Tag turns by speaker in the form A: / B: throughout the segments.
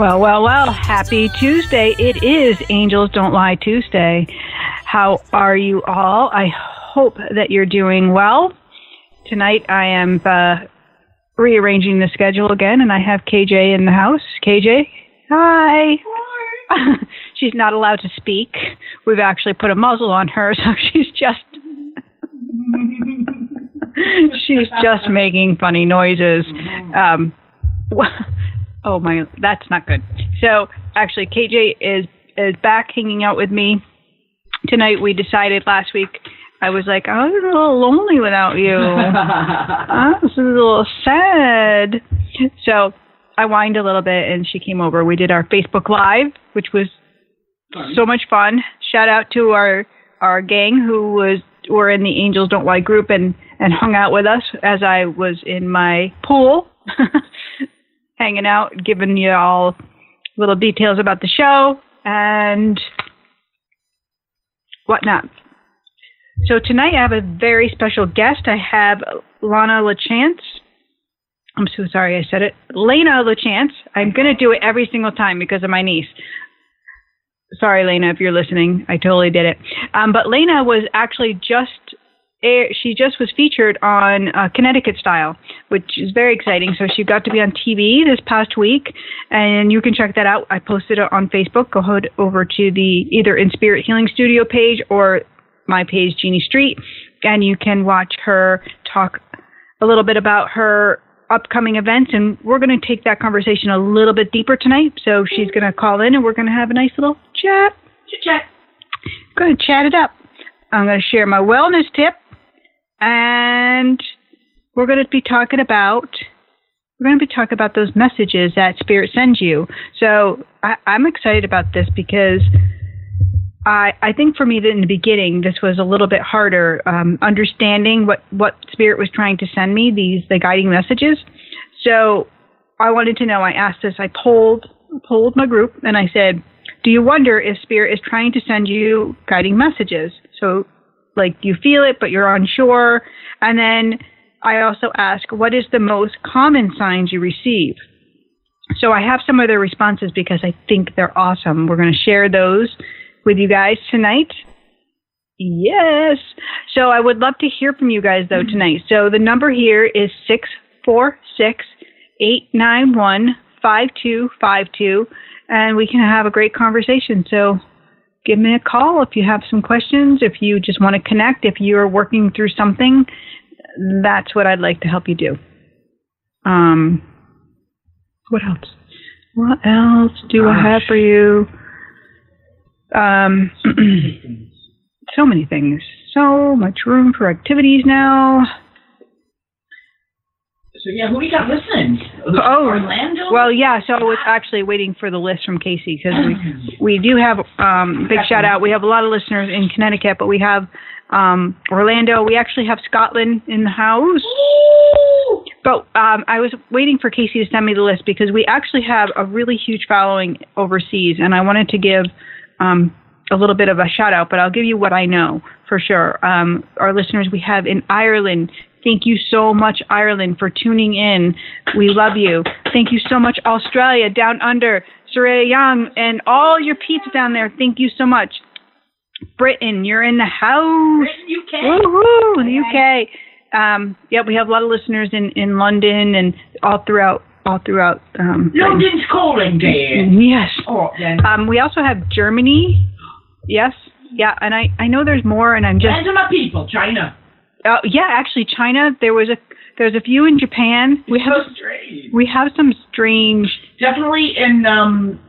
A: Well, happy Tuesday. It is Angels Don't Lie Tuesday. How are you all? I hope that you're doing well. Tonight I am rearranging the schedule again, and I have KJ in the house. KJ, hi. Hi. She's not allowed to speak. We've actually put a muzzle on her, so she's just making funny noises. Oh my, that's not good. So actually KJ is back hanging out with me. Tonight we decided last week, I was like, I was a little lonely without you. I was a little sad. So I whined a little bit and she came over. We did our Facebook Live, which was so much fun. Shout out to our gang who were in the Angels Don't Lie group and hung out with us as I was in my pool. Hanging out, giving you all little details about the show and whatnot. So tonight I have a very special guest. I have Lana LaChance. I'm so sorry I said it. Lana LaChance. I'm going to do it every single time because of my niece. Sorry, Lana, if you're listening. I totally did it. But Lana was actually she just was featured on Connecticut Style, which is very exciting. So she got to be on TV this past week, and you can check that out. I posted it on Facebook. Go over to the either In Spirit Healing Studio page or my page, Jeannie Street, and you can watch her talk a little bit about her upcoming events. And we're going to take that conversation a little bit deeper tonight. So she's going to call in, and we're going to have a nice little chat. Going to chat it up. I'm going to share my wellness tip. And we're going to be talking about those messages that Spirit sends you. So I'm excited about this because I think for me that in the beginning this was a little bit harder understanding what Spirit was trying to send me, the guiding messages. So I wanted to know. I asked this. I polled my group and I said, "Do you wonder if Spirit is trying to send you guiding messages?" So like you feel it, but you're unsure. And then I also ask, what is the most common signs you receive? So I have some of their responses because I think they're awesome. We're going to share those with you guys tonight. Yes. So I would love to hear from you guys, though, tonight. So the number here is 646-891-5252, and we can have a great conversation. So give me a call if you have some questions, if you just want to connect, if you're working through something. That's what I'd like to help you do. What else? What else do I have for you? So many things. So much room for activities now.
B: So, yeah, who we got listening? Orlando?
A: Well, yeah, so I was actually waiting for the list from Casey because we do have big shout out. We have a lot of listeners in Connecticut, but we have Orlando. We actually have Scotland in the house. Ooh! But I was waiting for Casey to send me the list because we actually have a really huge following overseas, and I wanted to give a little bit of a shout out, but I'll give you what I know for sure. Our listeners we have in Ireland. Thank you so much, Ireland, for tuning in. We love you. Thank you so much, Australia, down under, Soraya Young, and all your peeps down there. Thank you so much. Britain, you're in the house.
B: Britain, UK.
A: Woohoo, the UK. Yeah, we have a lot of listeners in London and all throughout.
B: London's calling, dear.
A: Yes.
B: Oh, then.
A: We also have Germany. Yes. Yeah, and I know there's more, and I'm just.
B: And my people, China.
A: Yeah, actually, China. There's a few in Japan.
B: It's so strange.
A: We have some strange.
B: Definitely in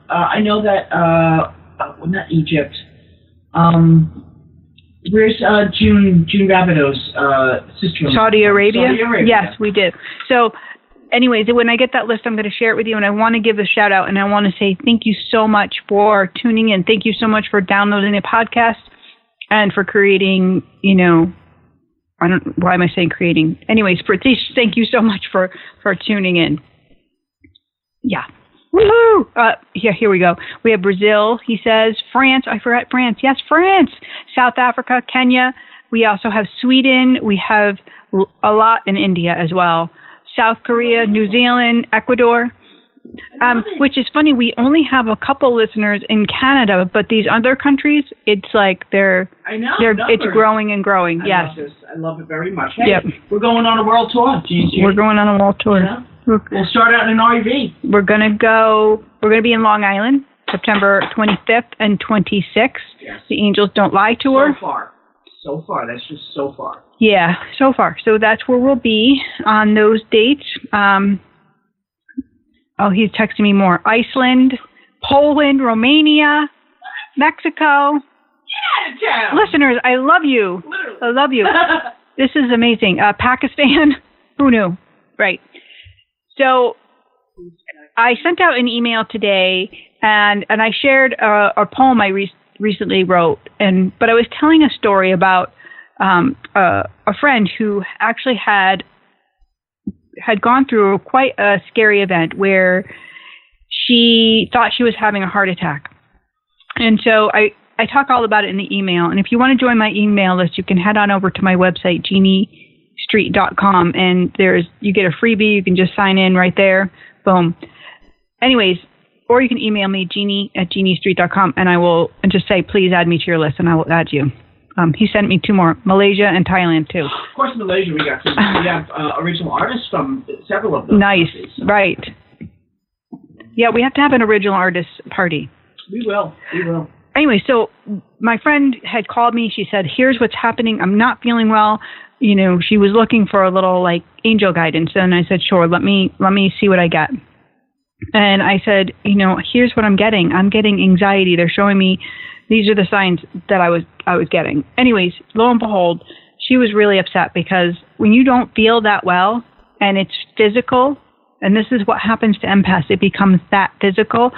B: I know that not Egypt. Where's June Rabideau's sister?
A: Saudi Arabia.
B: Saudi Arabia.
A: Yes, we did. So, anyways, when I get that list, I'm going to share it with you, and I want to give a shout out, and I want to say thank you so much for tuning in. Thank you so much for downloading the podcast and for creating. Why am I saying creating? Anyways, thank you so much for tuning in. Yeah. Woohoo! Yeah, here we go. We have Brazil, he says. France, I forgot France. Yes, France. South Africa, Kenya. We also have Sweden. We have a lot in India as well. South Korea, New Zealand, Ecuador. Which is funny. We only have a couple listeners in Canada, but these other countries, it's like it's growing and growing.
B: I love this. I love it very much. Hey, we're going on a world tour.
A: We're going on a world tour.
B: Yeah. We'll start out in an RV.
A: We're gonna be in Long Island, September 25th and 26th.
B: Yes.
A: The Angels Don't Lie tour.
B: So far. That's just so far.
A: Yeah, so far. So that's where we'll be on those dates. He's texting me more. Iceland, Poland, Romania, Mexico.
B: Yeah,
A: listeners, I love you.
B: Literally.
A: I love you. This is amazing. Pakistan. Who knew? Right. So I sent out an email today, and I shared a poem I recently wrote, but I was telling a story about a friend who actually had gone through quite a scary event where she thought she was having a heart attack. And so I talk all about it in the email. And if you want to join my email list, you can head on over to my website, JeanneStreet.com, and you get a freebie. You can just sign in right there. Boom. Anyways, or you can email me, Jeanne@JeanneStreet.com, and I will just say, please add me to your list, and I will add you. He sent me 2 more, Malaysia and Thailand, too.
B: Of course, Malaysia, we have original artists from several of those.
A: Nice,
B: countries, so.
A: Right. Yeah, we have to have an original artist party.
B: We will.
A: Anyway, so my friend had called me. She said, here's what's happening. I'm not feeling well. You know, she was looking for a little, angel guidance. And I said, sure, let me see what I get. And I said, here's what I'm getting. I'm getting anxiety. They're showing me these are the signs that I was getting. Anyways, lo and behold, she was really upset because when you don't feel that well and it's physical, and this is what happens to empaths, it becomes that physical,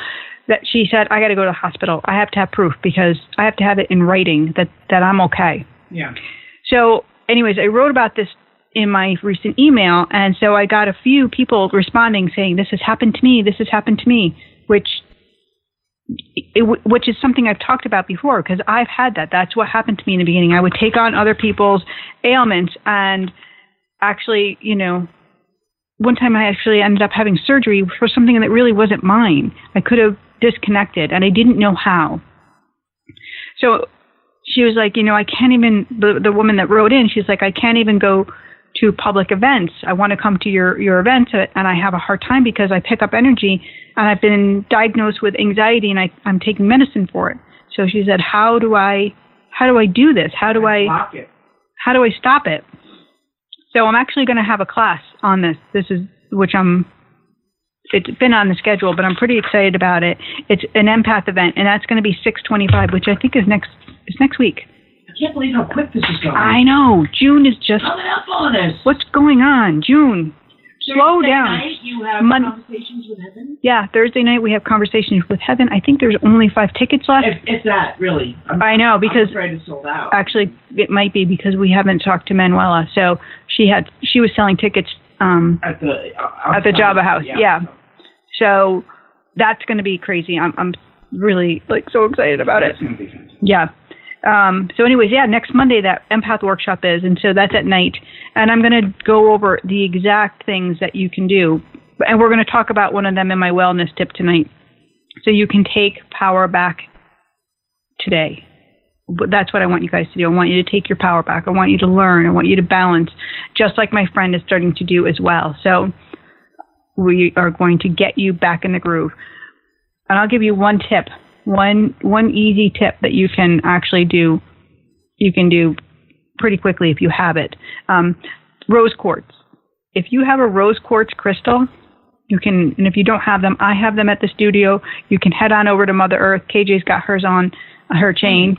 A: that she said, I got to go to the hospital. I have to have proof because I have to have it in writing that I'm okay.
B: Yeah.
A: So anyways, I wrote about this in my recent email, and so I got a few people responding saying, this has happened to me, which is something I've talked about before because I've had that. That's what happened to me in the beginning. I would take on other people's ailments, and actually, one time I actually ended up having surgery for something that really wasn't mine. I could have disconnected, and I didn't know how. So she was like, I can't even, the woman that wrote in, she's like, I can't even go to public events. I want to come to your events, and I have a hard time because I pick up energy, and I've been diagnosed with anxiety, and I'm taking medicine for it. So she said, how do I do this? How do I stop it? So I'm actually going to have a class on this. It's been on the schedule, but I'm pretty excited about it. It's an empath event, and that's going to be 6/25, which I think is next week.
B: I can't believe how quick this is going.
A: I know. June is just...
B: Coming up on us.
A: What's going on? June. Slow down.
B: Thursday night you have Conversations with Heaven?
A: Yeah, Thursday night we have Conversations with Heaven. I think there's only 5 tickets left.
B: If that, really.
A: I know, because...
B: I'm afraid it's sold out.
A: Actually, it might be because we haven't talked to Manuela. So she was selling tickets at the Java House. Yeah. So that's going to be crazy. I'm really so excited about it. Yeah. So anyways, next Monday that empath workshop is, and so that's at night. And I'm going to go over the exact things that you can do. And we're going to talk about one of them in my wellness tip tonight. So you can take power back today. That's what I want you guys to do. I want you to take your power back. I want you to learn. I want you to balance, just like my friend is starting to do as well. So we are going to get you back in the groove. And I'll give you one tip. One easy tip that you can actually do, you can do pretty quickly if you have it. Rose quartz. If you have a rose quartz crystal, you can, and if you don't have them, I have them at the studio. You can head on over to Mother Earth. KJ's got hers on her chain.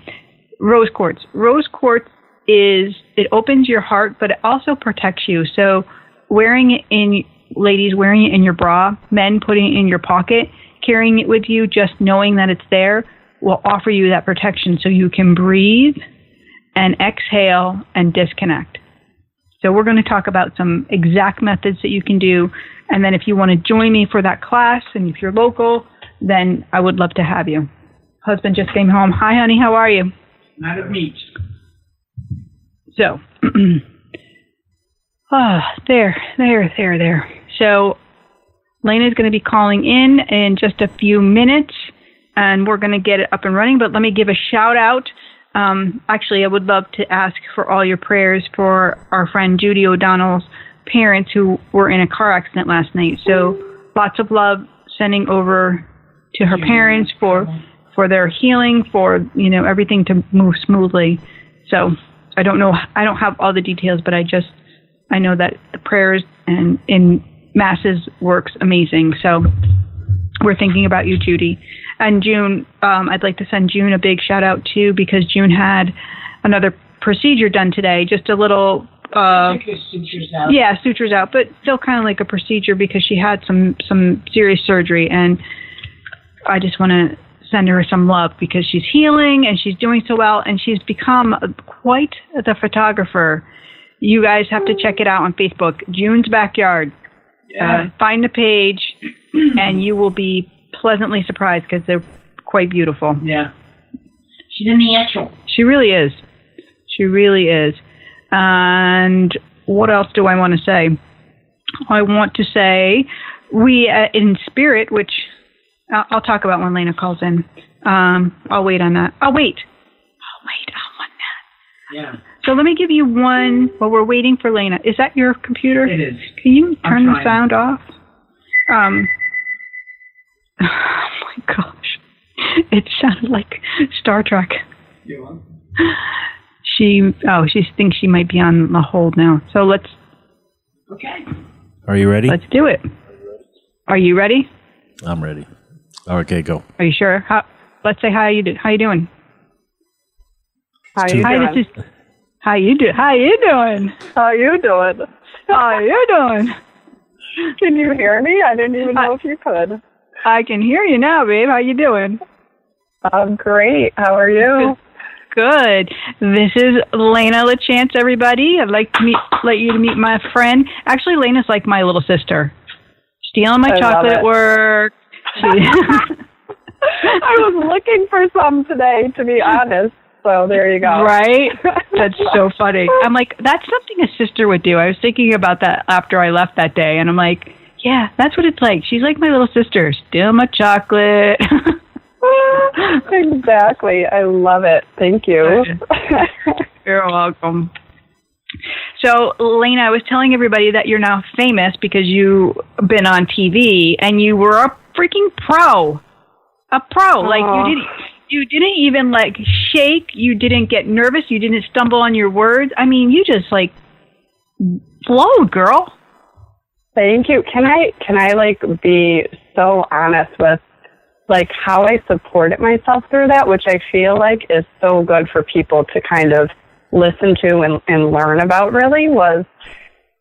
A: Rose quartz. Rose quartz it opens your heart, but it also protects you. So ladies, wearing it in your bra, men putting it in your pocket, carrying it with you, just knowing that it's there will offer you that protection so you can breathe and exhale and disconnect. So we're going to talk about some exact methods that you can do. And then if you want to join me for that class, and if you're local, then I would love to have you. Husband just came home. Hi, honey. How are you?
B: Not of meat.
A: So, there. So Lana is going to be calling in just a few minutes, and we're going to get it up and running. But let me give a shout out. Actually, I would love to ask for all your prayers for our friend Judy O'Donnell's parents who were in a car accident last night. So lots of love sending over to her parents for their healing, for everything to move smoothly. So I don't know. I don't have all the details, but I know that the prayers and in masses works amazing. So we're thinking about you, Judy. And June, I'd like to send June a big shout out too, because June had another procedure done today. Just a little.
B: Sutures out.
A: Yeah, sutures out, but still kind of like a procedure because she had some serious surgery, and I just want to send her some love because she's healing and she's doing so well, and she's become quite the photographer. You guys have to check it out on Facebook, June's Backyard.
B: Yeah.
A: Find the page, and you will be pleasantly surprised because they're quite beautiful.
B: Yeah. She's in the actual.
A: She really is. She really is. And what else do I want to say? I want to say we, in spirit, which I'll talk about when Lana calls in. I'll wait on that. I'll wait on that.
B: Yeah.
A: So let me give you one while we're waiting for Lana. Is that your computer?
B: It is.
A: Can you turn the sound off? Oh my gosh. It sounded like Star Trek.
B: You want?
A: She thinks she might be on the hold now. So let's.
B: Okay.
C: Are you ready?
A: Let's do it. Are you ready?
C: I'm ready. Okay, go.
A: Are you sure? Let's say hi. How you doing?
D: How you doing?
A: How you doing?
D: How you doing?
A: How you doing?
D: Can you hear me? I didn't even know if you could.
A: I can hear you now, babe. How you doing?
D: I'm great. How are you?
A: Good. This is Lana LaChance, everybody. I'd like to let you to meet my friend. Actually, Lana's like my little sister. Stealing my chocolate at work.
D: I was looking for some today, to be honest. So there you go.
A: Right? That's so funny. I'm like, that's something a sister would do. I was thinking about that after I left that day, and I'm like, yeah, that's what it's like. She's like my little sister. Steal my chocolate.
D: Exactly. I love it. Thank you.
A: You're welcome. So, Lana, I was telling everybody that you're now famous because you've been on TV, and you were a freaking pro. A pro. Like, you didn't even, like, shake. You didn't get nervous. You didn't stumble on your words. I mean, you just, like, flowed, girl.
D: Thank you. Can I like, be so honest with, like, how I supported myself through that, which I feel like is so good for people to kind of listen to and learn about, really, was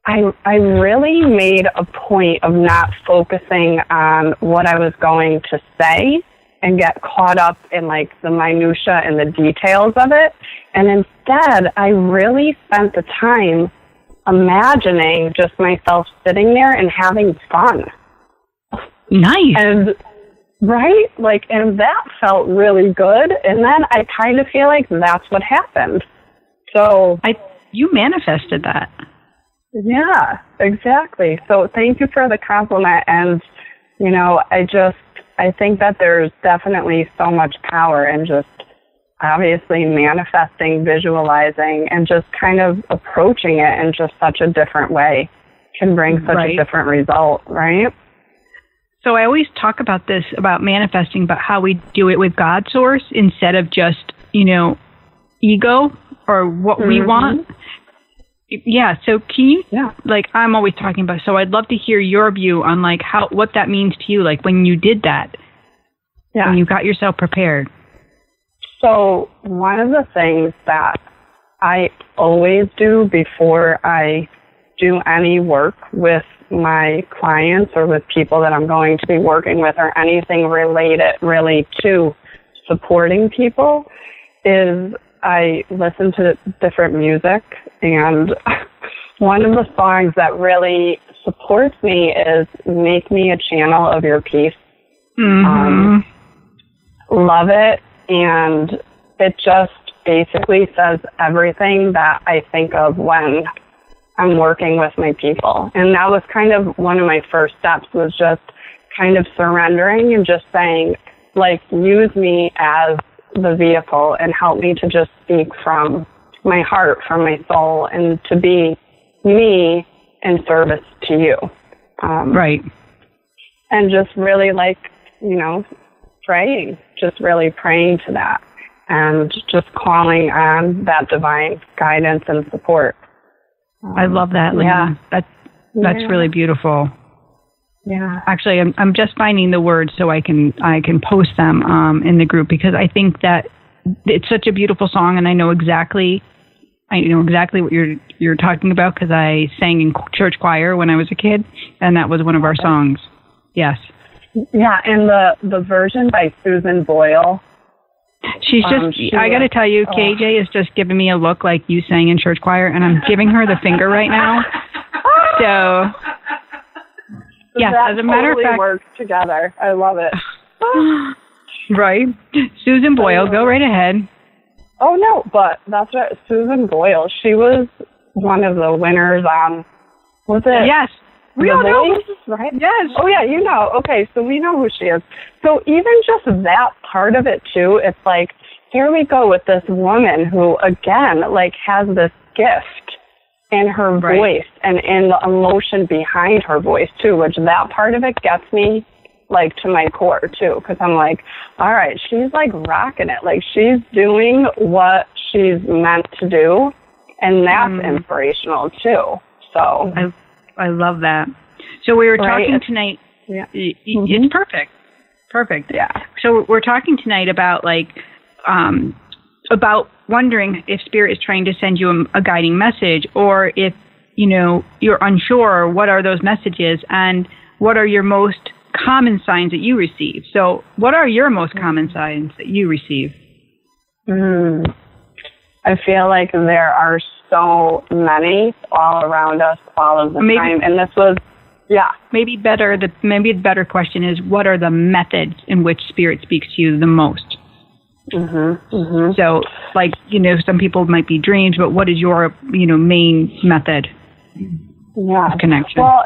D: I really made a point of not focusing on what I was going to say and get caught up in, like, the minutia and the details of it. And instead, I really spent the time imagining just myself sitting there and having fun.
A: Nice.
D: And right? Like, and that felt really good. And then I kind of feel like that's what happened. So
A: you manifested that.
D: Yeah, exactly. So thank you for the compliment. And, you know, I think that there's definitely so much power in just obviously manifesting, visualizing, and just kind of approaching it in just such a different way can bring such a different result, right?
A: So I always talk about this, about manifesting, but how we do it with God source instead of just, you know, ego or what we want. Yeah. So can you, like, I'm always talking about, so I'd love to hear your view on, like, what that means to you, like, when you did that, when you got yourself prepared.
D: So one of the things that I always do before I do any work with my clients or with people that I'm going to be working with or anything related really to supporting people is I listen to different music. And one of the songs that really supports me is Make Me a Channel of Your Peace. Love it. And it just basically says everything that I think of when I'm working with my people. And that was kind of one of my first steps, was just kind of surrendering and just saying, like, use me as the vehicle and help me to just speak from my heart, from my soul, and to be me in service to you.
A: Right.
D: And just really, like, you know, praying, just really praying to that and just calling on that divine guidance and support.
A: I love that, Lana.
D: Yeah.
A: That's really beautiful.
D: Yeah.
A: Actually, I'm just finding the words so I can post them in the group, because I think that it's such a beautiful song, and I know exactly what you're talking about, because I sang in church choir when I was a kid, and that was one of our songs. Yes.
D: Yeah, and the version by Susan Boyle.
A: She's just, I got to tell you, KJ is just giving me a look like you sang in church choir, and I'm giving her the finger right now. So, yes, as a matter of fact,
D: works together. I love it.
A: Right. Susan Boyle, go right ahead.
D: Oh, no, but that's right. Susan Boyle, she was one of the winners on, was it?
A: Yes. We all know.
D: Right?
A: Yes.
D: Oh, yeah, you know. Okay, so we know who she is. So even just that part of it, too, it's like, here we go with this woman who, again, like, has this gift in her voice and in the emotion behind her voice, too, which that part of it gets me, like, to my core, too, because I'm like, all right, she's, like, rocking it. Like, she's doing what she's meant to do, and that's inspirational, too. So
A: I love that. So we were talking tonight.
D: Yeah.
A: It's perfect. Perfect.
D: Yeah.
A: So we're talking tonight about, like, about wondering if Spirit is trying to send you a guiding message, or if, you know, you're unsure what are those messages and what are your most common signs that you receive. So what are your most common signs that you receive?
D: I feel like there are so many all around us all of the time. And this was,
A: Maybe the better question is, what are the methods in which Spirit speaks to you the most? So, like, you know, some people might be dreams, but what is your, you know, main method of connection?
D: Well,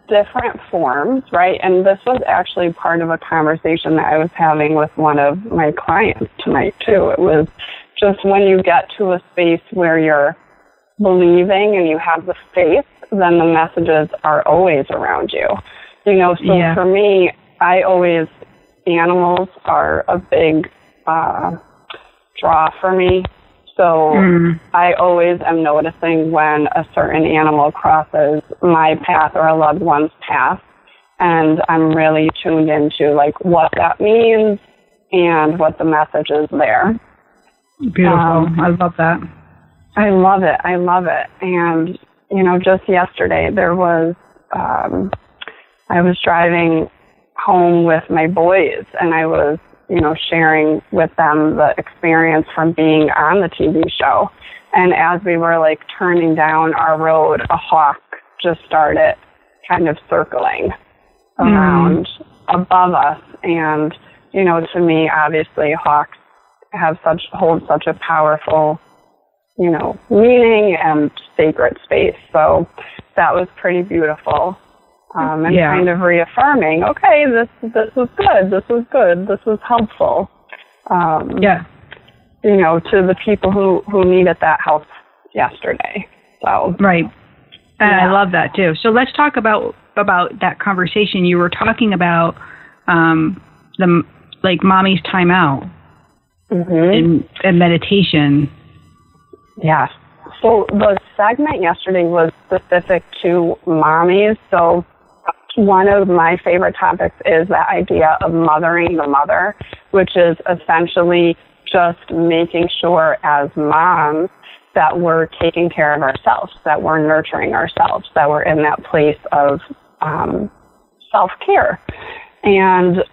D: different forms, right? And this was actually part of a conversation that I was having with one of my clients tonight, too. It was just when you get to a space where you're believing and you have the faith, then the messages are always around you. You know, so for me, animals are a big draw for me. So I always am noticing when a certain animal crosses my path or a loved one's path, and I'm really tuned into, like, what that means and what the message is there.
A: Beautiful. I love that.
D: I love it. And, you know, just yesterday there was, I was driving home with my boys, and I was, you know, sharing with them the experience from being on the TV show. And as we were, like, turning down our road, a hawk just started kind of circling around above us. And, you know, to me, obviously, hawks hold such a powerful, you know, meaning and sacred space. So that was pretty beautiful. And kind of reaffirming, okay, this was good, this was helpful. You know, to the people who needed that help yesterday. So
A: right. And I love that too. So let's talk about that conversation. You were talking about the, like, mommy's time out and meditation.
D: Yeah. So the segment yesterday was specific to mommies. So one of my favorite topics is the idea of mothering the mother, which is essentially just making sure as moms that we're taking care of ourselves, that we're nurturing ourselves, that we're in that place of self-care. And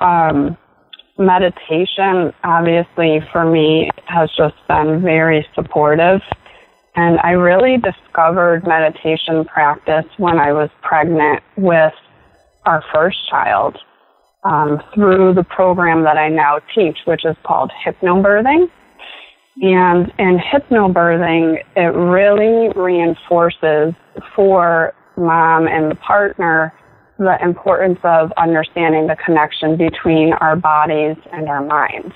D: meditation, obviously, for me, has just been very supportive. And I really discovered meditation practice when I was pregnant with our first child through the program that I now teach, which is called Hypnobirthing. And in Hypnobirthing, it really reinforces for mom and the partner the importance of understanding the connection between our bodies and our minds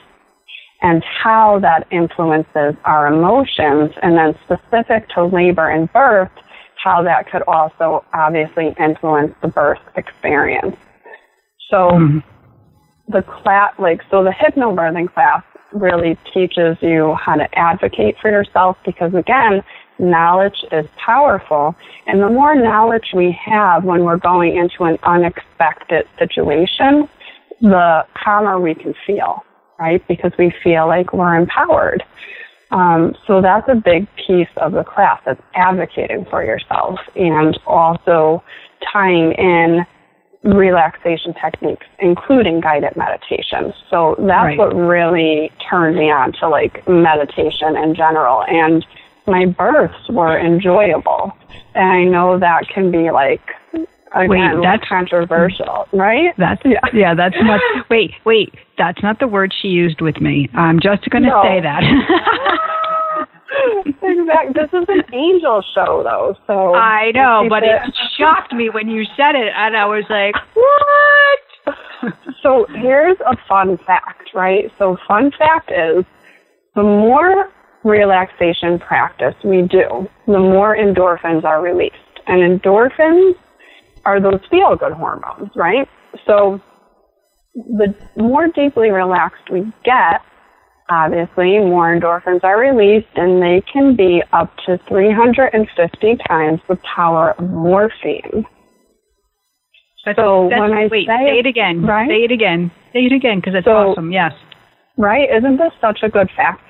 D: and how that influences our emotions, and then specific to labor and birth, how that could also obviously influence the birth experience. So the hypnobirthing class really teaches you how to advocate for yourself, because again, knowledge is powerful, and the more knowledge we have when we're going into an unexpected situation, the calmer we can feel, right? Because we feel like we're empowered. So that's a big piece of the class. It's advocating for yourself and also tying in relaxation techniques, including guided meditation. So that's what really turned me on to like meditation in general. And my births were enjoyable. And I know that can be like, again, that's controversial, right?
A: That's not, wait, that's not the word she used with me. I'm just going to say that.
D: Exactly. This is an angel show, though. So
A: I know, but it shocked me when you said it, and I was like, what?
D: So here's a fun fact, right? So fun fact is, the more relaxation practice we do, the more endorphins are released. And endorphins are those feel-good hormones, right? So the more deeply relaxed we get, obviously, more endorphins are released, and they can be up to 350 times the power of morphine. Say
A: it again. Right? Say it again, because it's awesome, yes.
D: Right? Isn't this such a good fact?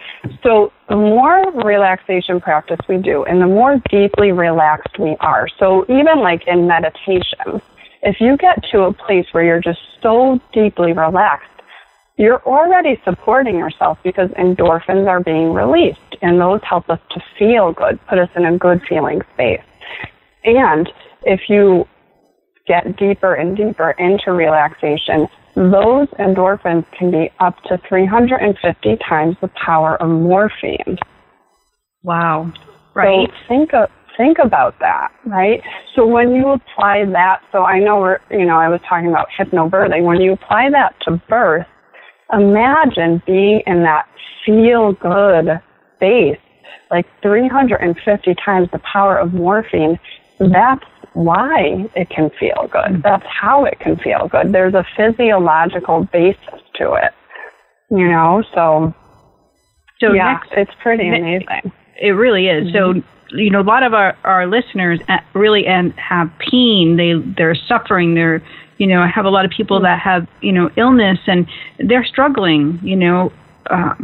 D: So the more relaxation practice we do and the more deeply relaxed we are, so even like in meditation, if you get to a place where you're just so deeply relaxed, you're already supporting yourself because endorphins are being released, and those help us to feel good, put us in a good feeling space. And if you get deeper and deeper into relaxation, those endorphins can be up to 350 times the power of morphine.
A: Wow. Right.
D: So think about that, right? So when you apply that, so I know I was talking about hypnobirthing. When you apply that to birth, imagine being in that feel-good space, like 350 times the power of morphine. That's why it can feel good. That's how it can feel good. There's a physiological basis to it, so yeah, it's pretty amazing.
A: It really is. So, a lot of our listeners really have pain. They're suffering. I have a lot of people that have, illness, and they're struggling, I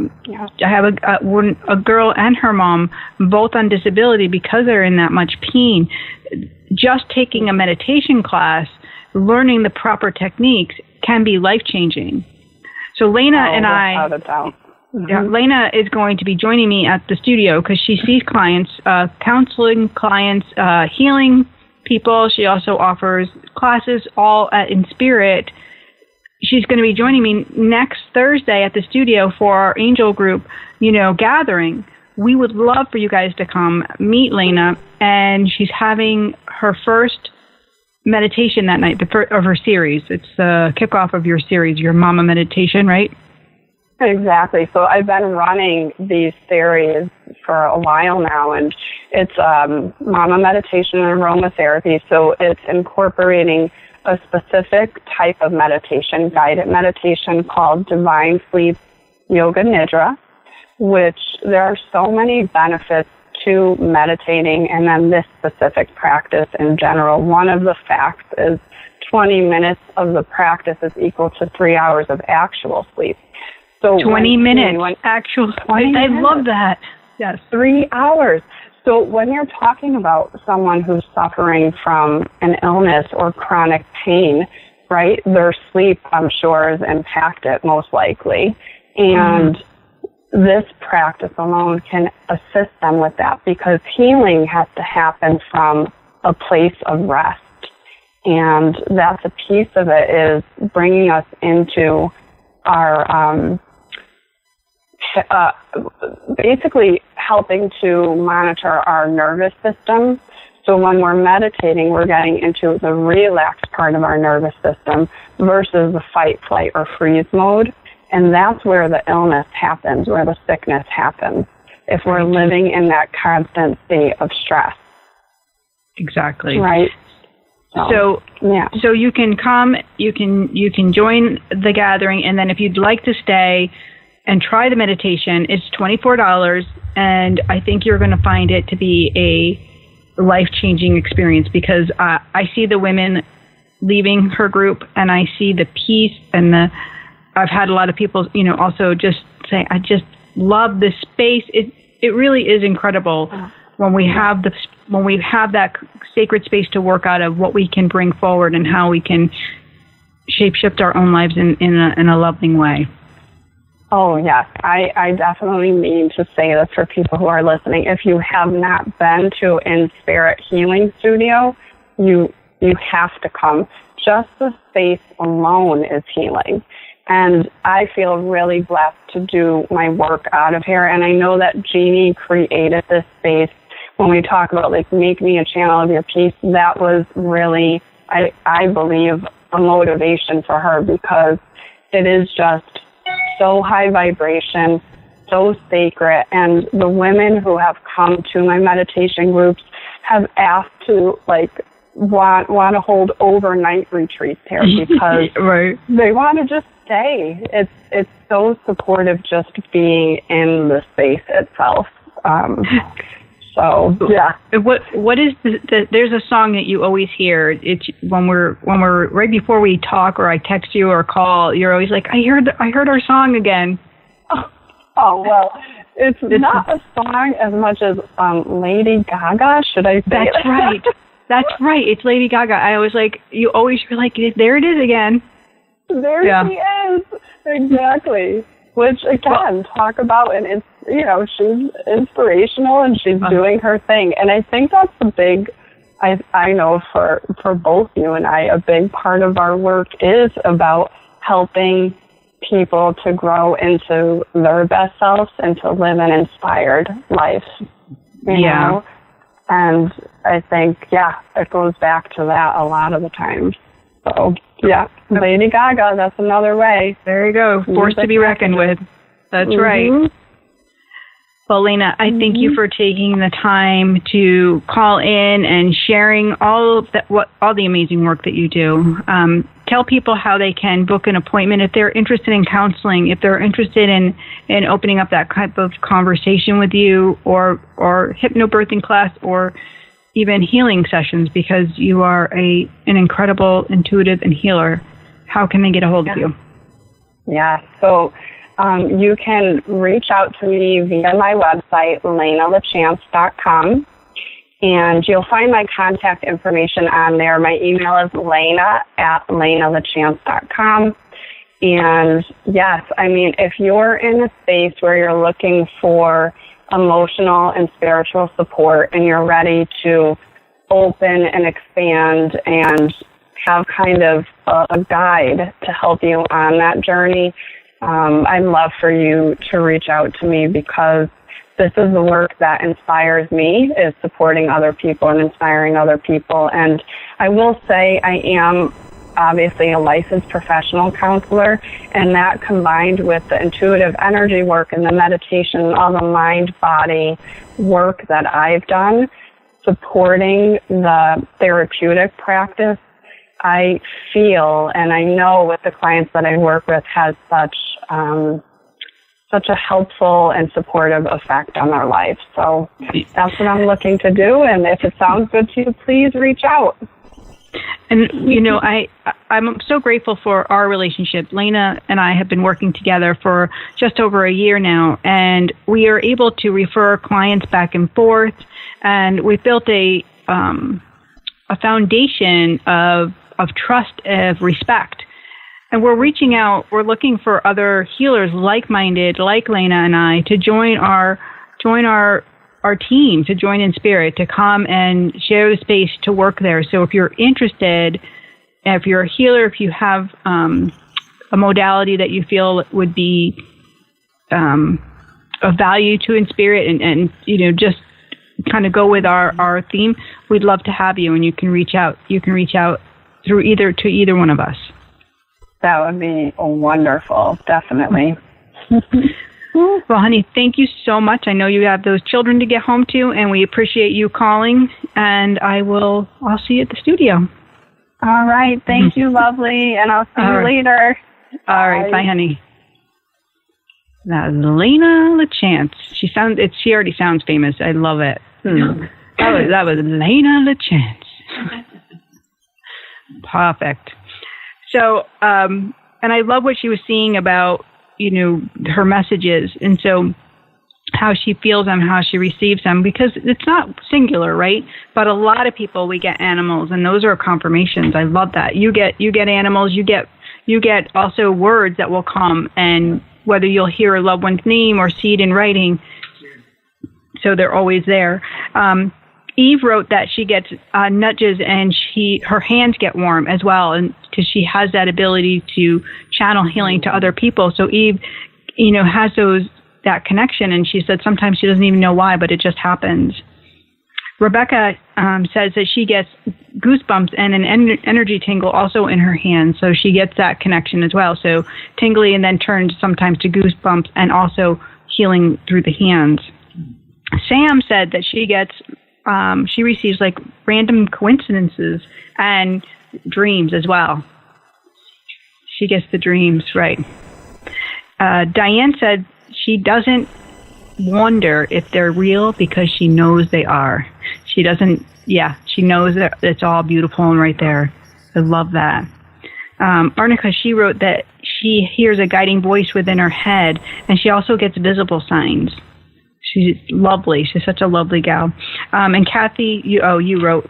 A: have a girl and her mom both on disability because they're in that much pain. Just taking a meditation class, learning the proper techniques can be life-changing. So Lana and I, Lana is going to be joining me at the studio because she sees clients, counseling clients, healing people. She also offers classes all in spirit. She's going to be joining me next Thursday at the studio for our angel group, gathering. We would love for you guys to come meet Lana, and she's having her first meditation that night, of her series. It's the kickoff of your series, your Mama Meditation, right?
D: Exactly. So I've been running these series for a while now, and it's Mama Meditation and Aromatherapy. So it's incorporating a specific type of meditation, guided meditation called Divine Sleep Yoga Nidra, which there are so many benefits to meditating and then this specific practice in general. One of the facts is 20 minutes of the practice is equal to 3 hours of actual sleep. So
A: 20 minutes actual sleep. I love that. Yes.
D: 3 hours. So when you're talking about someone who's suffering from an illness or chronic pain, right, their sleep, I'm sure, is impacted most likely. And this practice alone can assist them with that because healing has to happen from a place of rest. And that's a piece of it, is bringing us into our, basically helping to monitor our nervous system So when we're meditating, we're getting into the relaxed part of our nervous system versus the fight, flight, or freeze mode. And that's where the illness happens, where the sickness happens, if we're living in that constant state of stress.
A: Exactly.
D: Right.
A: So you can come, you can join the gathering, and then if you'd like to stay and try the meditation, it's $24, and I think you're going to find it to be a life-changing experience, because I see the women leaving her group, and I see the peace, and I've had a lot of people, also just say, I just love this space. It really is incredible when we have that sacred space to work out of what we can bring forward and how we can shape-shift our own lives in a loving way.
D: Oh, yes. I definitely mean to say this for people who are listening. If you have not been to In Spirit Healing Studio, you have to come. Just the space alone is healing. And I feel really blessed to do my work out of here. And I know that Jeanne created this space. When we talk about, make me a channel of your peace, that was really, I believe, a motivation for her, because it is just so high vibration, so sacred. And the women who have come to my meditation groups have asked to, want to hold overnight retreats here, because
A: right. They
D: want to just stay. It's so supportive just being in the space itself. So yeah.
A: What is there's a song that you always hear. It's when we're right before we talk, or I text you or call, you're always like, I heard our song again.
D: Oh well, it's not a song as much as Lady Gaga. Should I say
A: That's right. That's right. It's Lady Gaga. I was like, you're like, there it is again.
D: There she is. Exactly. Which, again, talk about, and it's, she's inspirational and she's doing her thing. And I think that's a big, I know for both you and I, a big part of our work is about helping people to grow into their best selves and to live an inspired life. You know? And I think, it goes back to that a lot of the times. So, Lady Gaga, that's another way.
A: There you go. Force to be reckoned with. That's right. Well, Lana, I thank you for taking the time to call in and sharing all the amazing work that you do. Tell people how they can book an appointment if they're interested in counseling, if they're interested in opening up that type of conversation with you, or hypnobirthing class, or even healing sessions, because you are an incredible intuitive and healer. How can they get a hold of you? Yeah,
D: so you can reach out to me via my website, LaChance.com, and you'll find my contact information on there. My email is Lana@LanaLaChance.com. And yes, if you're in a space where you're looking for emotional and spiritual support, and you're ready to open and expand and have kind of a guide to help you on that journey, I'd love for you to reach out to me, because this is the work that inspires me, is supporting other people and inspiring other people. And I will say I am obviously a licensed professional counselor, and that combined with the intuitive energy work and the meditation and all the mind-body work that I've done, supporting the therapeutic practice, I feel, and I know with the clients that I work with, has such a helpful and supportive effect on their life. So that's what I'm looking to do, and if it sounds good to you, please reach out.
A: And, I'm so grateful for our relationship. Lana and I have been working together for just over a year now, and we are able to refer clients back and forth, and we've built a foundation of trust, of respect. And we're reaching out, we're looking for other healers like-minded, like Lana and I, to join our team, to join In Spirit, to come and share the space to work there. So if you're interested, if you're a healer, if you have a modality that you feel would be of value to In Spirit, and just kind of go with our theme, we'd love to have you, and you can reach out. You can reach out through either one of us.
D: That would be wonderful, definitely.
A: Well, honey, thank you so much. I know you have those children to get home to, and we appreciate you calling, and I'll see you at the studio.
D: All right. Thank you, lovely, and I'll see you later.
A: All right. Bye, honey. That is Lana LaChance. She already sounds famous. I love it. That was Lana LaChance. Perfect. So, and I love what she was saying about, her messages, and so how she feels them, how she receives them, because it's not singular, right? But a lot of people, we get animals, and those are confirmations. I love that. You get animals, you get also words that will come, and whether you'll hear a loved one's name or see it in writing, so they're always there. Eve wrote that she gets nudges, and her hands get warm as well, and because she has that ability to channel healing to other people. So Eve, has that connection, and she said sometimes she doesn't even know why, but it just happens. Rebecca says that she gets goosebumps and an energy tingle also in her hands, so she gets that connection as well. So tingly, and then turns sometimes to goosebumps and also healing through the hands. Sam said that she receives like random coincidences and dreams as well. She gets the dreams, right. Diane said she doesn't wonder if they're real because she knows they are. She knows that it's all beautiful and right there. I love that. Arnica, she wrote that she hears a guiding voice within her head, and she also gets visible signs. She's lovely. She's such a lovely gal. And Kathy, you wrote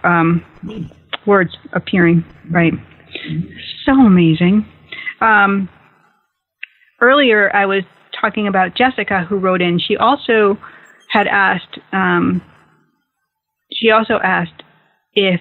A: words appearing, right? So amazing. Earlier, I was talking about Jessica, who wrote in. She also had asked. She also asked if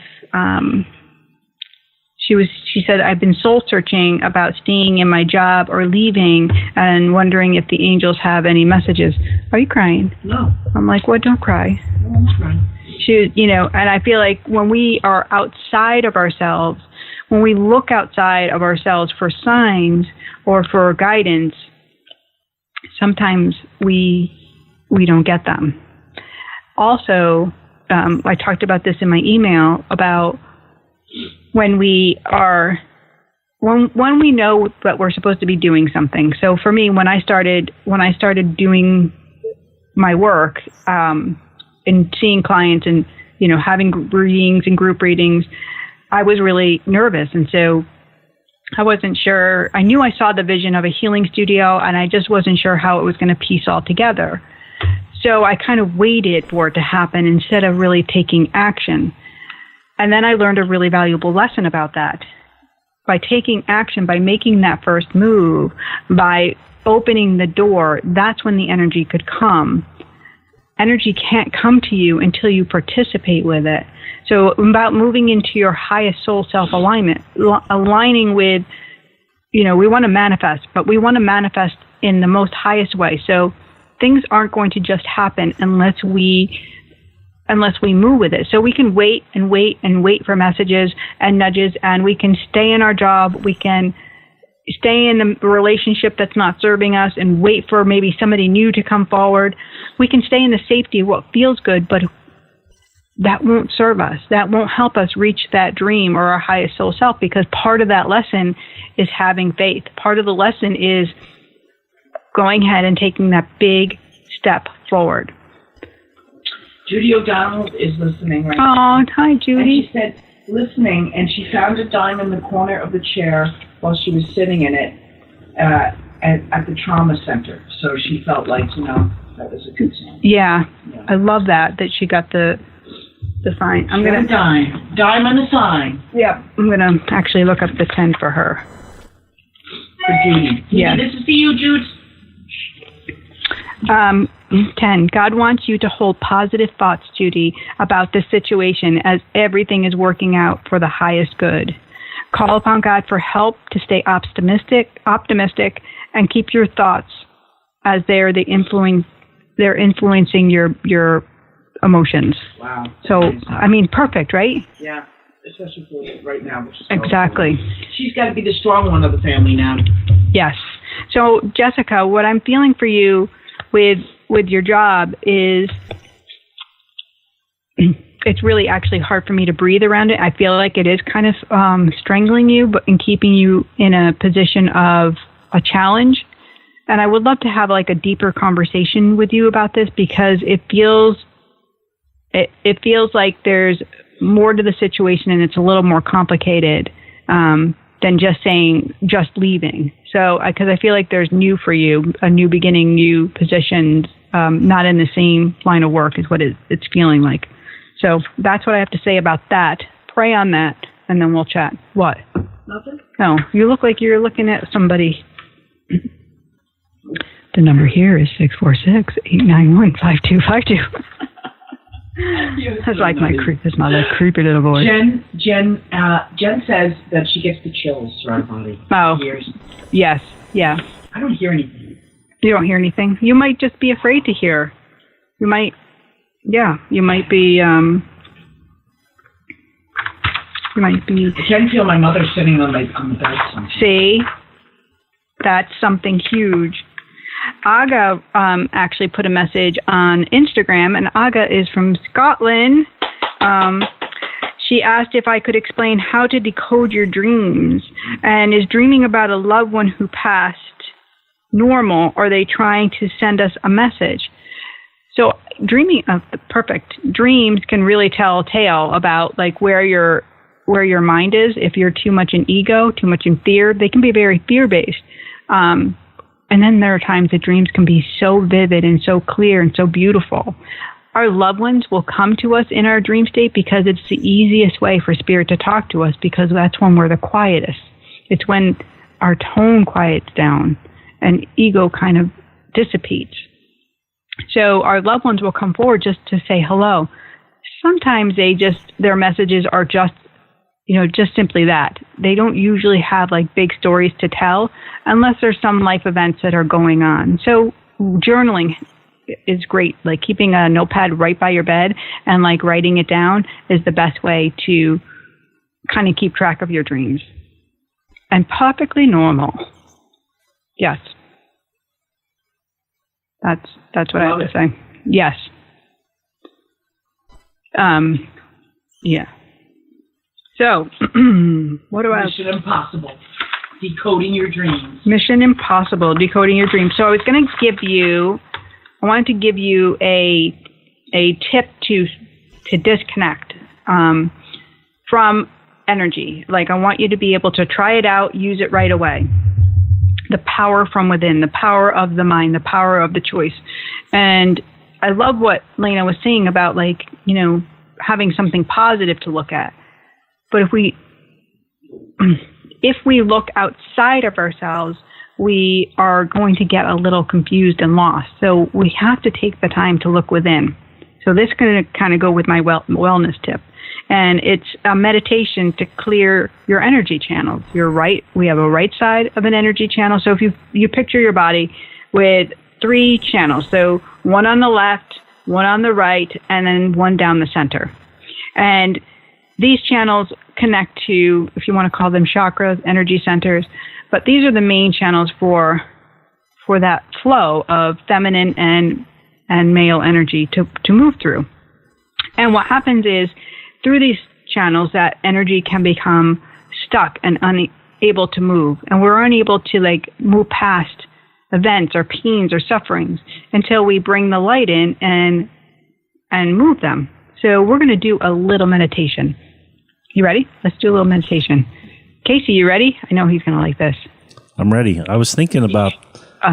A: she said, I've been soul searching about staying in my job or leaving, and wondering if the angels have any messages. Are you crying?
B: No.
A: I'm like, well, don't cry.
B: No, I'm not crying.
A: She, and I feel like when we are outside of ourselves, when we look outside of ourselves for signs or for guidance, sometimes we don't get them. Also, I talked about this in my email about when we know that we're supposed to be doing something. So for me, when I started doing my work and seeing clients and having readings and group readings, I was really nervous, and so I wasn't sure. I knew I saw the vision of a healing studio, and I just wasn't sure how it was going to piece all together. So I kind of waited for it to happen instead of really taking action. And then I learned a really valuable lesson about that. By taking action, by making that first move, by opening the door, that's when the energy could come. Energy can't come to you until you participate with it. So about moving into your highest soul self-alignment, aligning with, we want to manifest, but we want to manifest in the most highest way. So things aren't going to just happen unless we move with it. So we can wait and wait and wait for messages and nudges, and we can stay in our job. We can stay in the relationship that's not serving us and wait for maybe somebody new to come forward. We can stay in the safety of what feels good, but that won't serve us. That won't help us reach that dream or our highest soul self, because part of that lesson is having faith. Part of the lesson is going ahead and taking that big step forward.
B: Judy O'Donnell is listening right now.
A: Oh, hi, Judy.
B: And she said, listening, and she found a dime in the corner of the chair while she was sitting in it at the trauma center. So she felt like, that was a good sign.
A: Yeah. I love that she got the sign. I'm going to
B: dime on the sign.
A: Yeah. I'm going to actually look up the 10 for her.
B: For Judy.
A: Yeah.
B: This is for you, Jude.
A: 10. God wants you to hold positive thoughts, Judy, about this situation as everything is working out for the highest good. Call upon God for help to stay optimistic, and keep your thoughts as they're influencing your emotions.
B: Wow.
A: So, I mean, perfect, right?
B: Yeah, especially for right now. Which is
A: Exactly.
B: She's got to be the strong one of the family now.
A: Yes. So, Jessica, what I'm feeling for you with your job is it's really actually hard for me to breathe around it. I feel like it is kind of strangling you, but in keeping you in a position of a challenge. And I would love to have like a deeper conversation with you about this, because it feels like there's more to the situation and it's a little more complicated than just saying just leaving. So because I feel like there's new for you, a new beginning, new positions, not in the same line of work is what it's feeling like. So that's what I have to say about that. Pray on that, and then we'll chat. What?
B: Nothing?
A: No, you look like you're looking at somebody. The number here is 646-891-5252. That's like my creepy little voice.
B: Jen says that she gets the chills throughout her body.
A: Oh,
B: Ears.
A: Yes, yeah.
B: I don't hear anything.
A: You don't hear anything? You might just be afraid to hear. You might be,
B: I can feel my mother sitting on the bed.
A: See? That's something huge. Aga actually put a message on Instagram, and Aga is from Scotland. She asked if I could explain how to decode your dreams, and is dreaming about a loved one who passed normal, or are they trying to send us a message? So dreaming of the perfect dreams can really tell a tale about like where your mind is. If you're too much in ego, too much in fear, they can be very fear-based. And then there are times that dreams can be so vivid and so clear and so beautiful. Our loved ones will come to us in our dream state because it's the easiest way for spirit to talk to us, because that's when we're the quietest. It's when our tone quiets down and ego kind of dissipates. So our loved ones will come forward just to say hello. Sometimes their messages are just simply that. They don't usually have like big stories to tell unless there's some life events that are going on. So journaling is great. Like keeping a notepad right by your bed and like writing it down is the best way to kind of keep track of your dreams. And perfectly normal. Yes. That's what I have to say. Yes. Yeah. So, what do I...
B: Mission Impossible. Decoding your dreams.
A: Mission Impossible. Decoding your dreams. So I wanted to give you a tip to disconnect from energy. Like I want you to be able to try it out, use it right away. The power from within, the power of the mind, the power of the choice. And I love what Lana was saying about having something positive to look at. But if we look outside of ourselves, we are going to get a little confused and lost. So we have to take the time to look within. So this is going to kind of go with my wellness tip. And it's a meditation to clear your energy channels. We have a right side of an energy channel. So if you picture your body with 3 channels, so one on the left, one on the right, and then one down the center. And these channels connect to, if you want to call them chakras, energy centers, but these are the main channels for that flow of feminine and male energy to move through. And what happens is, through these channels, that energy can become stuck and unable to move. And we're unable to move past events or pains or sufferings until we bring the light in and move them. So we're going to do a little meditation. You ready? Let's do a little meditation. Casey, you ready? I know he's going to like this.
C: I'm ready. I was thinking about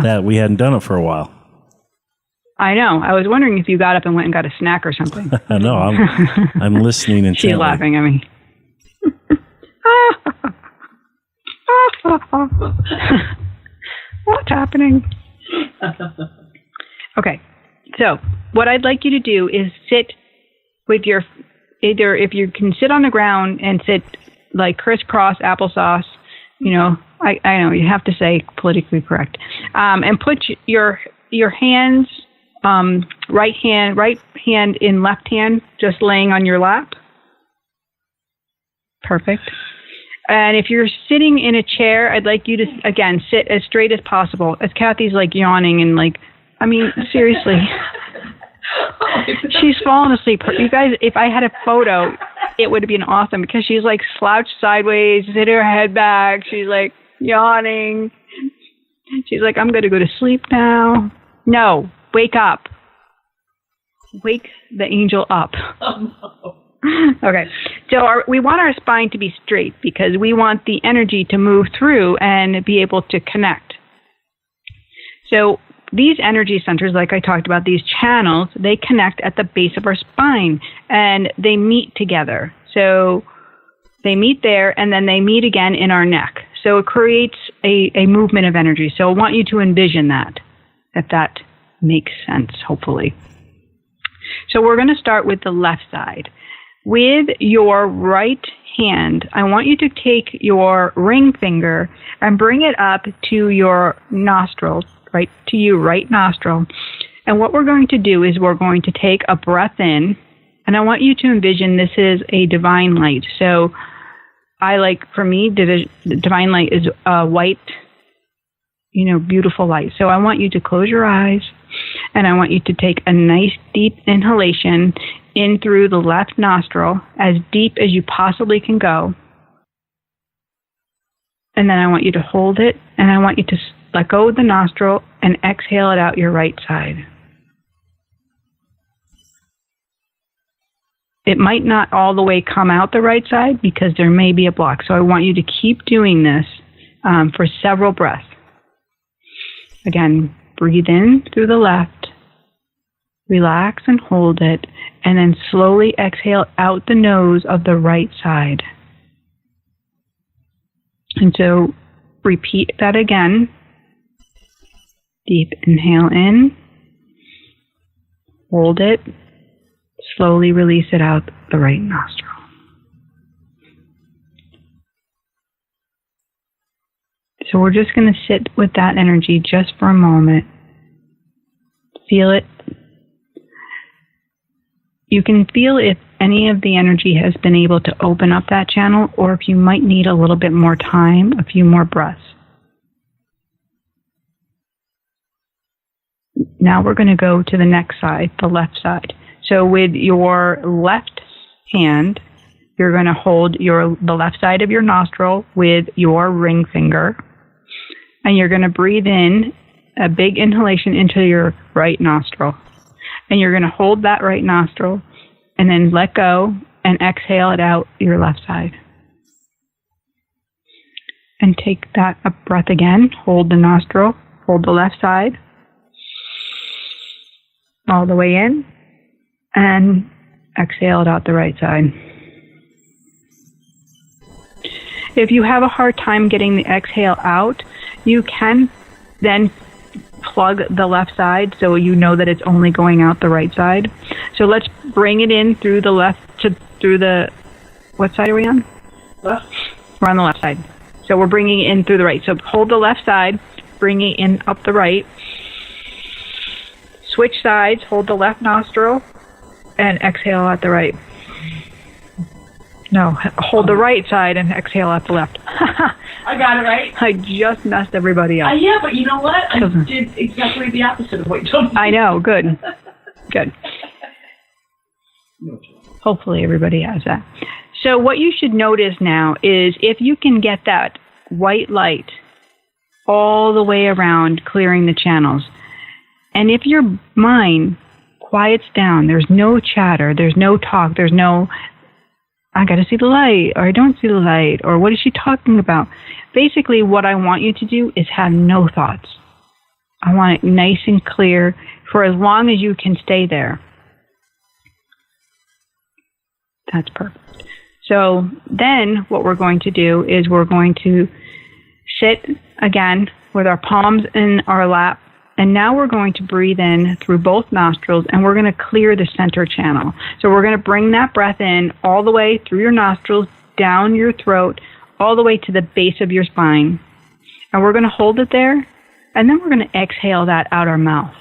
C: that. We hadn't done it for a while.
A: I know. I was wondering if you got up and went and got a snack or something.
C: No, I'm listening intently.
A: She's laughing at me. What's happening? Okay. So what I'd like you to do is sit with either if you can sit on the ground and sit like crisscross applesauce, I know you have to say politically correct, and put your hands right hand in left hand, just laying on your lap. Perfect. And if you're sitting in a chair, I'd like you to, again, sit as straight as possible. As Kathy's like yawning and like, I mean, seriously. She's fallen asleep. You guys, if I had a photo, it would have been awesome because she's like slouched sideways, sitting her head back. She's like yawning. She's like, I'm going to go to sleep now. No, wake up. Wake the angel up. Okay, so we want our spine to be straight because we want the energy to move through and be able to connect. So these energy centers, like I talked about, these channels, they connect at the base of our spine and they meet together. So they meet there and then they meet again in our neck. So it creates a movement of energy. So I want you to envision that, if that makes sense, hopefully. So we're going to start with the left side. With your right hand, I want you to take your ring finger and bring it up to your nostrils, right to your right nostril. And what we're going to do is we're going to take a breath in, and I want you to envision this is a divine light. So for me, the divine light is white, beautiful light. So I want you to close your eyes, and I want you to take a nice deep inhalation in through the left nostril, as deep as you possibly can go. And then I want you to hold it, and I want you to let go of the nostril and exhale it out your right side. It might not all the way come out the right side because there may be a block. So I want you to keep doing this for several breaths. Again, breathe in through the left, relax and hold it, and then slowly exhale out the nose of the right side. And so repeat that again. Deep inhale in, hold it, slowly release it out the right nostril. So we're just going to sit with that energy just for a moment. Feel it. You can feel if any of the energy has been able to open up that channel, or if you might need a little bit more time, a few more breaths. Now we're going to go to the next side, the left side. So with your left hand, you're going to hold the left side of your nostril with your ring finger, and you're going to breathe in a big inhalation into your right nostril. And you're going to hold that right nostril and then let go and exhale it out your left side. And take that a breath again. Hold the nostril, hold the left side all the way in, and exhale it out the right side. If you have a hard time getting the exhale out, you can then plug the left side so you know that it's only going out the right side. So let's bring it in through the left what side are we on?
B: Left.
A: We're on the left side. So we're bringing it in through the right. So hold the left side, bring it in up the right. Switch sides, hold the left nostril, and exhale out the right. No, hold the right side and exhale out the left.
B: I got it right.
A: I just messed everybody up.
B: Yeah, but you know what? I did exactly the opposite of what you told me.
A: I know, good. Good. Hopefully everybody has that. So what you should notice now is if you can get that white light all the way around clearing the channels, and if your mind quiets down, there's no chatter, there's no talk, there's no, I got to see the light, or I don't see the light, or what is she talking about? Basically, what I want you to do is have no thoughts. I want it nice and clear for as long as you can stay there. That's perfect. So then what we're going to do is we're going to sit again with our palms in our lap. And now we're going to breathe in through both nostrils, and we're going to clear the center channel. So we're going to bring that breath in all the way through your nostrils, down your throat, all the way to the base of your spine. And we're going to hold it there, and then we're going to exhale that out our mouth.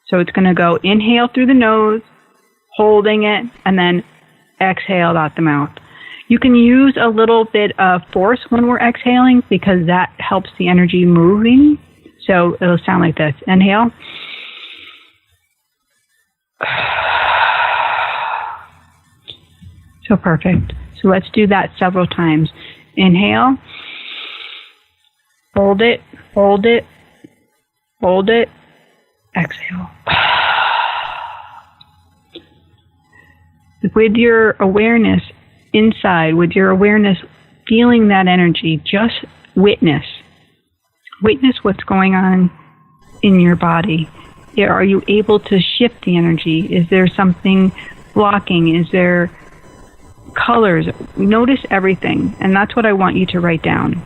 A: So it's going to go inhale through the nose, holding it, and then exhale out the mouth. You can use a little bit of force when we're exhaling because that helps the energy moving. So it'll sound like this. Inhale. So perfect. So let's do that several times. Inhale. Hold it, hold it, hold it. Exhale. With your awareness inside, with your awareness feeling that energy, just witness. Witness what's going on in your body. Are you able to shift the energy? Is there something blocking? Is there colors? Notice everything, and that's what I want you to write down.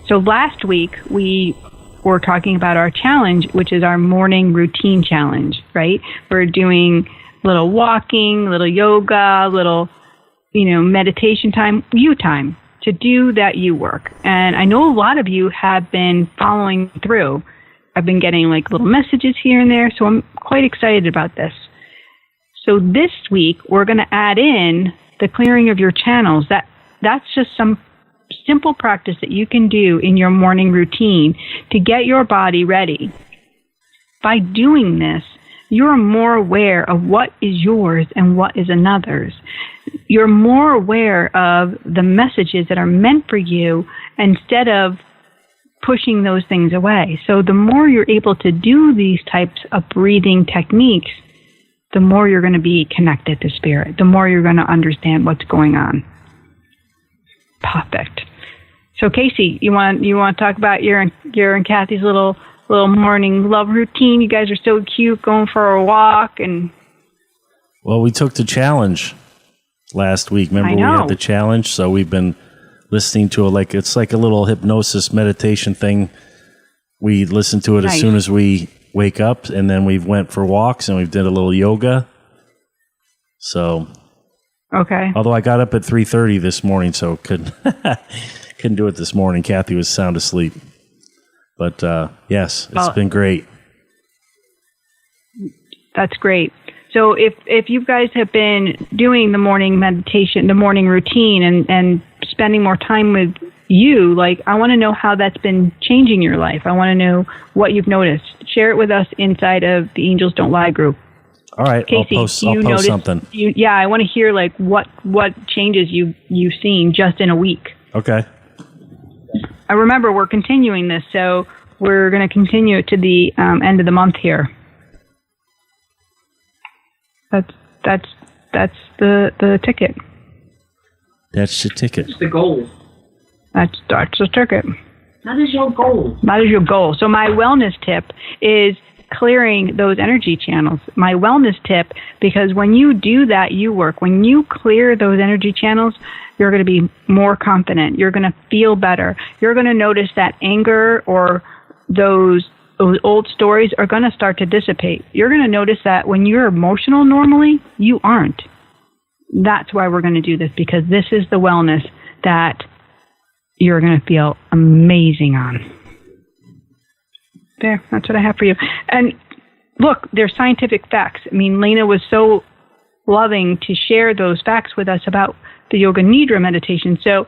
A: So last week, we were talking about our challenge, which is our morning routine challenge, right? We're doing little walking, little yoga, little, meditation time, you time, to do that you work. And I know a lot of you have been following through. I've been getting like little messages here and there, so I'm quite excited about this. So this week, we're going to add in the clearing of your channels. That's just some simple practice that you can do in your morning routine to get your body ready. By doing this, you're more aware of what is yours and what is another's. You're more aware of the messages that are meant for you instead of pushing those things away. So the more you're able to do these types of breathing techniques, the more you're going to be connected to spirit, the more you're going to understand what's going on. Perfect. So Casey, you want to talk about your and Kathy's little morning love routine? You guys are so cute, going for a walk and.
C: Well, we took the challenge last week. Remember we had the challenge, so we've been listening to it's like a little hypnosis meditation thing. We listen to it as soon as we wake up, and then we went for walks and we did a little yoga. So.
A: Okay.
C: Although I got up at 3:30 this morning, so couldn't do it this morning. Kathy was sound asleep. But yes, it's been great. That's
A: great. So if you guys have been doing the morning meditation, the morning routine, and spending more time with you, I want to know how that's been changing your life. I want to know what you've noticed. Share it with us inside of the Angels Don't Lie group.
C: All right,
A: Casey,
C: I'll post something.
A: I want to hear what changes you've seen just in a week.
C: Okay.
A: I remember we're continuing this, so we're going to continue it to the end of the month here. That's the ticket.
C: That's the ticket.
B: It's the goal.
A: That's the ticket.
B: That is your goal.
A: That is your goal. So my wellness tip is clearing those energy channels. My wellness tip, because when you do that, when you clear those energy channels, you're going to be more confident. You're going to feel better. You're going to notice that anger or those old stories are going to start to dissipate. You're going to notice that when you're emotional normally, you aren't. That's why we're going to do this, because this is the wellness that you're going to feel amazing on. There, that's what I have for you. And look, they're scientific facts. I mean, Lana was so loving to share those facts with us about the Yoga Nidra meditation. So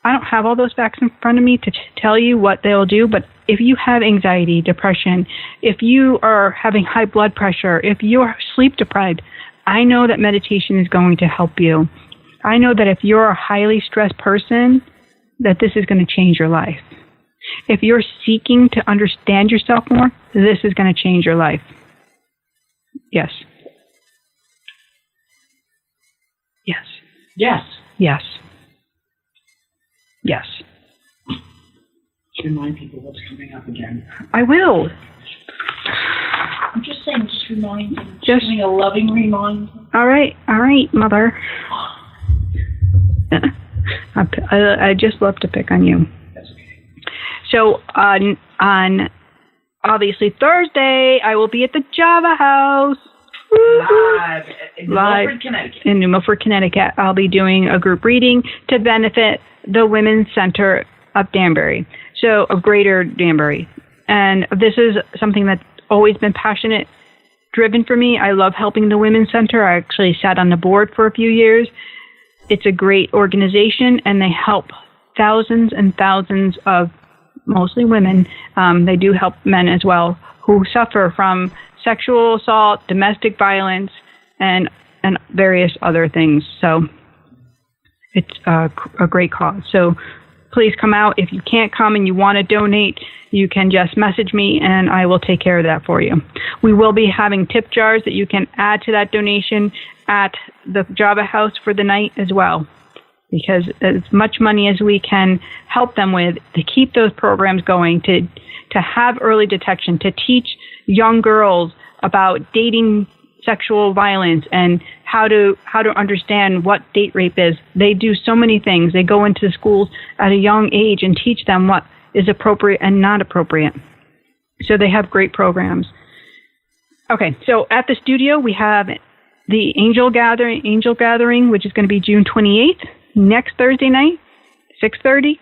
A: I don't have all those facts in front of me to tell you what they'll do, but if you have anxiety, depression, if you are having high blood pressure, if you're sleep deprived, I know that meditation is going to help you. I know that if you're a highly stressed person, that this is going to change your life. If you're seeking to understand yourself more, this is going to change your life. Yes. Yes.
B: Yes.
A: Yes. Yes.
B: Remind people what's coming up again.
A: I will.
B: I'm just saying, just remind them. Just giving a loving reminder.
A: All right, Mother. I just love to pick on you.
B: That's okay.
A: So on obviously Thursday, I will be at the Java House.
B: Live in New Milford, Connecticut.
A: In New Milford, Connecticut. I'll be doing a group reading to benefit the Women's Center of Danbury, so of Greater Danbury. And this is something that always been passionate, driven for me. I love helping the Women's Center. I actually sat on the board for a few years. It's a great organization, and they help thousands and thousands of mostly women. They do help men as well who suffer from sexual assault, domestic violence, and various other things. So it's a great cause. So please come out. If you can't come and you want to donate, you can just message me and I will take care of that for you. We will be having tip jars that you can add to that donation at the Java House for the night as well, because as much money as we can help them with to keep those programs going, to have early detection, to teach young girls about dating sexual violence and how to understand what date rape is. They do so many things. They go into schools at a young age and teach them what is appropriate and not appropriate. So they have great programs. Okay, so at the studio we have the Angel Gathering, which is going to be June 28th, next Thursday night, 6:30.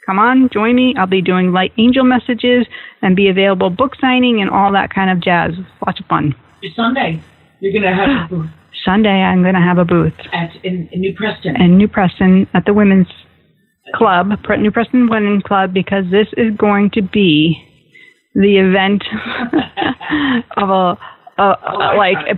A: Come on, join me. I'll be doing light angel messages and be available book signing and all that kind of jazz. Lots of fun.
B: Sunday, you're going to have a booth.
A: Sunday, I'm going to have a booth.
B: In New Preston.
A: In New Preston at the Women's Club, New Preston Women's Club, because this is going to be the event of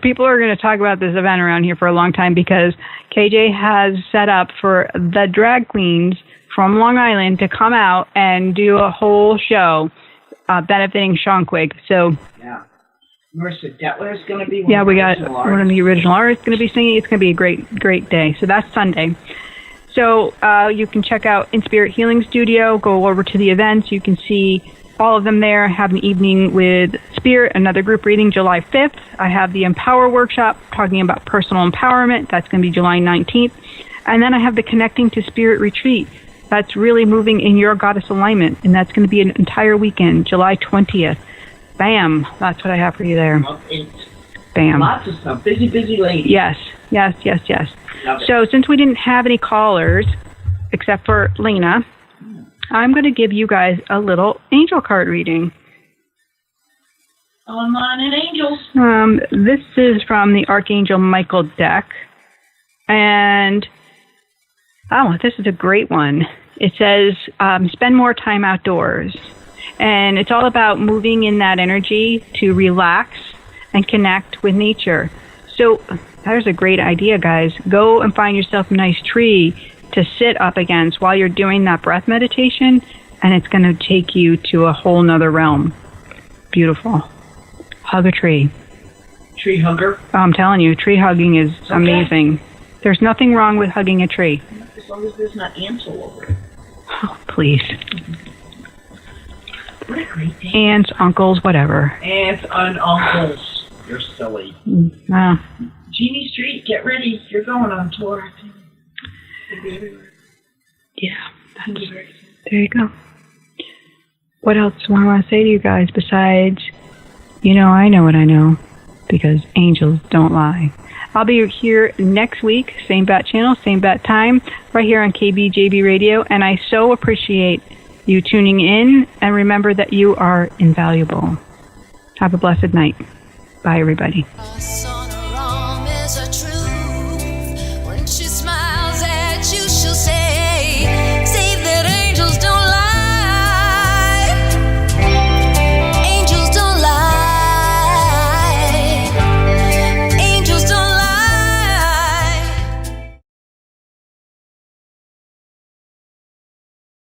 A: people are going to talk about this event around here for a long time, because KJ has set up for the drag queens from Long Island to come out and do a whole show benefiting Shonquig. So
B: yeah. Marissa Detler is going to be
A: we got one of the original artists going to be singing. It's going to be a great day. So that's Sunday. So you can check out In Spirit Healing Studio. Go over to the events. You can see all of them there. Have an evening with Spirit, another group reading July 5th. I have the Empower Workshop talking about personal empowerment. That's going to be July 19th. And then I have the Connecting to Spirit Retreat. That's really moving in your goddess alignment. And that's going to be an entire weekend, July 20th. Bam. That's what I have for you there. Bam.
B: Lots of stuff. Busy lady.
A: Yes. So since we didn't have any callers, except for Lana, I'm going to give you guys a little angel card reading.
B: Online and angels.
A: This is from the Archangel Michael deck. And, this is a great one. It says, spend more time outdoors. And it's all about moving in that energy to relax and connect with nature. So there's a great idea, guys. Go and find yourself a nice tree to sit up against while you're doing that breath meditation, and it's going to take you to a whole nother realm. Beautiful. Hug a tree.
B: Tree hugger?
A: I'm telling you, tree hugging is amazing. There's nothing wrong with hugging a tree.
B: As long as there's not ants all over it.
A: Oh, please.
B: What a great day.
A: Aunts, uncles, whatever.
B: Aunts and uncles. You're silly. Jeannie Street, get ready. You're going on tour.
A: Yeah. There you go. What else do I want to say to you guys besides, I know what I know, because angels don't lie. I'll be here next week, same bat channel, same bat time, right here on KBJB Radio, and I so appreciate you tuning in, and remember that you are invaluable. Have a blessed night. Bye, everybody.